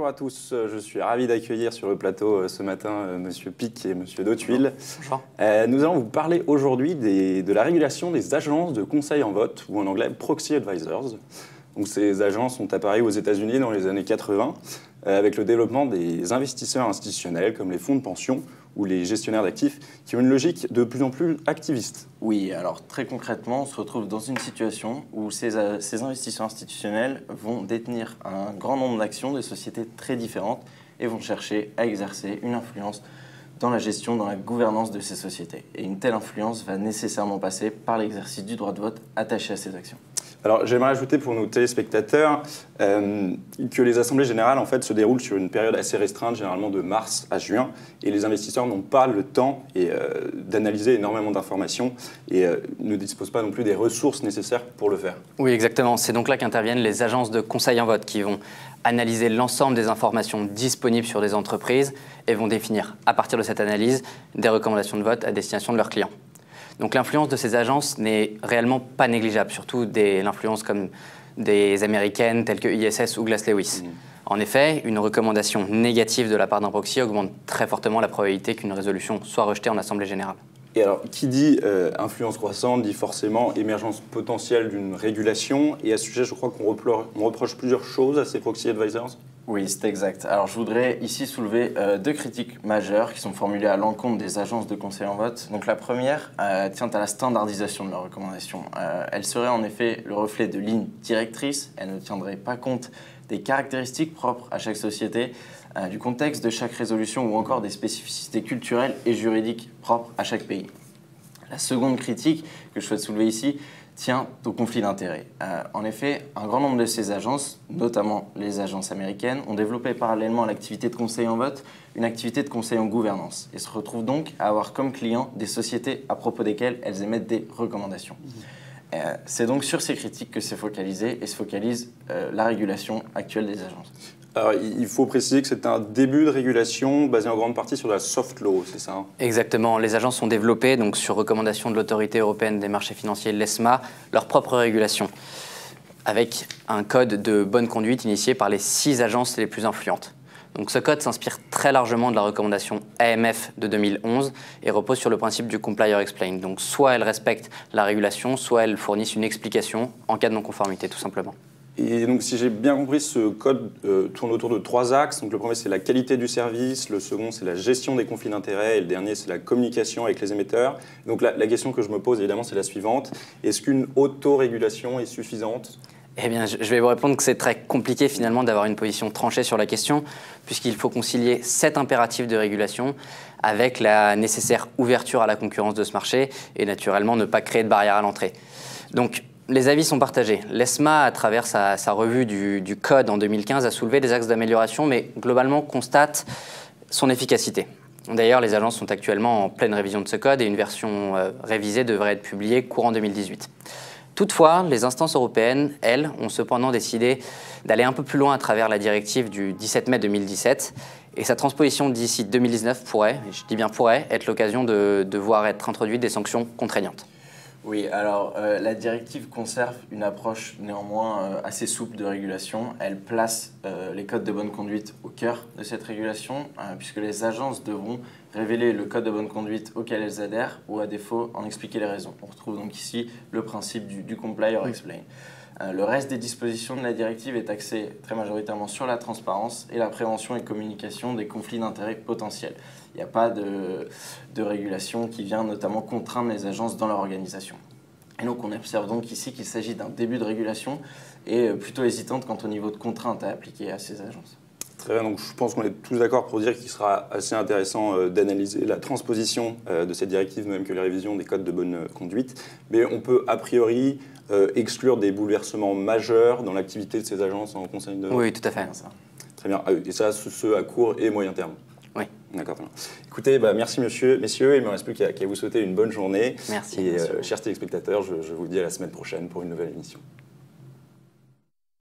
à tous, je suis ravi d'accueillir sur le plateau ce matin Monsieur Pic et Monsieur Dautuil. Bonjour. Nous allons vous parler aujourd'hui de la régulation des agences de conseil en vote, ou en anglais Proxy Advisors. Donc, ces agences sont apparues aux États-Unis dans les années 80 avec le développement des investisseurs institutionnels comme les fonds de pension ou les gestionnaires d'actifs qui ont une logique de plus en plus activiste. Oui, alors très concrètement, on se retrouve dans une situation où ces investisseurs institutionnels vont détenir un grand nombre d'actions de sociétés très différentes et vont chercher à exercer une influence dans la gestion, dans la gouvernance de ces sociétés. Et une telle influence va nécessairement passer par l'exercice du droit de vote attaché à ces actions. Alors, j'aimerais ajouter pour nos téléspectateurs que les assemblées générales en fait, se déroulent sur une période assez restreinte, généralement de mars à juin, et les investisseurs n'ont pas le temps d'analyser énormément d'informations et ne disposent pas non plus des ressources nécessaires pour le faire. Oui, exactement. C'est donc là qu'interviennent les agences de conseil en vote qui vont analyser l'ensemble des informations disponibles sur des entreprises et vont définir, à partir de cette analyse, des recommandations de vote à destination de leurs clients. Donc l'influence de ces agences n'est réellement pas négligeable, surtout l'influence comme des américaines telles que ISS ou Glass Lewis. En effet, une recommandation négative de la part d'un proxy augmente très fortement la probabilité qu'une résolution soit rejetée en Assemblée générale. Et alors, qui dit influence croissante dit forcément émergence potentielle d'une régulation. Et à ce sujet, je crois qu'on reproche plusieurs choses à ces proxy advisors. Oui, c'est exact. Alors, je voudrais ici soulever deux critiques majeures qui sont formulées à l'encontre des agences de conseil en vote. Donc, la première tient à la standardisation de leurs recommandations. Elle serait en effet le reflet de lignes directrices. Elle ne tiendrait pas compte des caractéristiques propres à chaque société, du contexte de chaque résolution ou encore des spécificités culturelles et juridiques propres à chaque pays. La seconde critique que je souhaite soulever ici tient au conflit d'intérêts. En effet, un grand nombre de ces agences, notamment les agences américaines, ont développé parallèlement à l'activité de conseil en vote une activité de conseil en gouvernance et se retrouvent donc à avoir comme clients des sociétés à propos desquelles elles émettent des recommandations. C'est donc sur ces critiques que s'est focalisée et se focalise la régulation actuelle des agences. Alors, il faut préciser que c'est un début de régulation basé en grande partie sur la soft law, c'est ça, hein? Exactement. Les agences ont développé, donc sur recommandation de l'autorité européenne des marchés financiers, l'ESMA, leur propre régulation, avec un code de bonne conduite initié par les 6 agences les plus influentes. Donc, ce code s'inspire très largement de la recommandation AMF de 2011 et repose sur le principe du Comply or Explain. Donc, soit elles respectent la régulation, soit elles fournissent une explication en cas de non-conformité, tout simplement. Et donc, si j'ai bien compris, ce code tourne autour de 3 axes. Donc, le premier, c'est la qualité du service. Le second, c'est la gestion des conflits d'intérêts. Et le dernier, c'est la communication avec les émetteurs. Donc, la question que je me pose, évidemment, c'est la suivante. Est-ce qu'une autorégulation est suffisante ? Eh bien, je vais vous répondre que c'est très compliqué, finalement, d'avoir une position tranchée sur la question, puisqu'il faut concilier 7 impératifs de régulation avec la nécessaire ouverture à la concurrence de ce marché et, naturellement, ne pas créer de barrières à l'entrée. Donc, les avis sont partagés. L'ESMA, à travers sa revue du code en 2015, a soulevé des axes d'amélioration, mais globalement constate son efficacité. D'ailleurs, les agences sont actuellement en pleine révision de ce code et une version révisée devrait être publiée courant 2018. Toutefois, les instances européennes, elles, ont cependant décidé d'aller un peu plus loin à travers la directive du 17 mai 2017 et sa transposition d'ici 2019 pourrait, et je dis bien pourrait, être l'occasion de voir être introduites des sanctions contraignantes. Oui, alors la directive conserve une approche néanmoins assez souple de régulation. Elle place les codes de bonne conduite au cœur de cette régulation, puisque les agences devront révéler le code de bonne conduite auquel elles adhèrent ou à défaut en expliquer les raisons. On retrouve donc ici le principe du comply or explain. Le reste des dispositions de la directive est axé très majoritairement sur la transparence et la prévention et communication des conflits d'intérêts potentiels. Il n'y a pas de régulation qui vient notamment contraindre les agences dans leur organisation. Et donc on observe donc ici qu'il s'agit d'un début de régulation et plutôt hésitante quant au niveau de contraintes à appliquer à ces agences. Très bien, donc je pense qu'on est tous d'accord pour dire qu'il sera assez intéressant d'analyser la transposition de cette directive, même que la révision des codes de bonne conduite. Mais on peut a priori exclure des bouleversements majeurs dans l'activité de ces agences en conseil de... Oui, tout à fait. Très bien, et ça, ce à court et moyen terme. Oui. D'accord. Écoutez, merci messieurs, il ne me reste plus qu'à vous souhaiter une bonne journée. Merci. Et chers téléspectateurs, je vous dis à la semaine prochaine pour une nouvelle émission.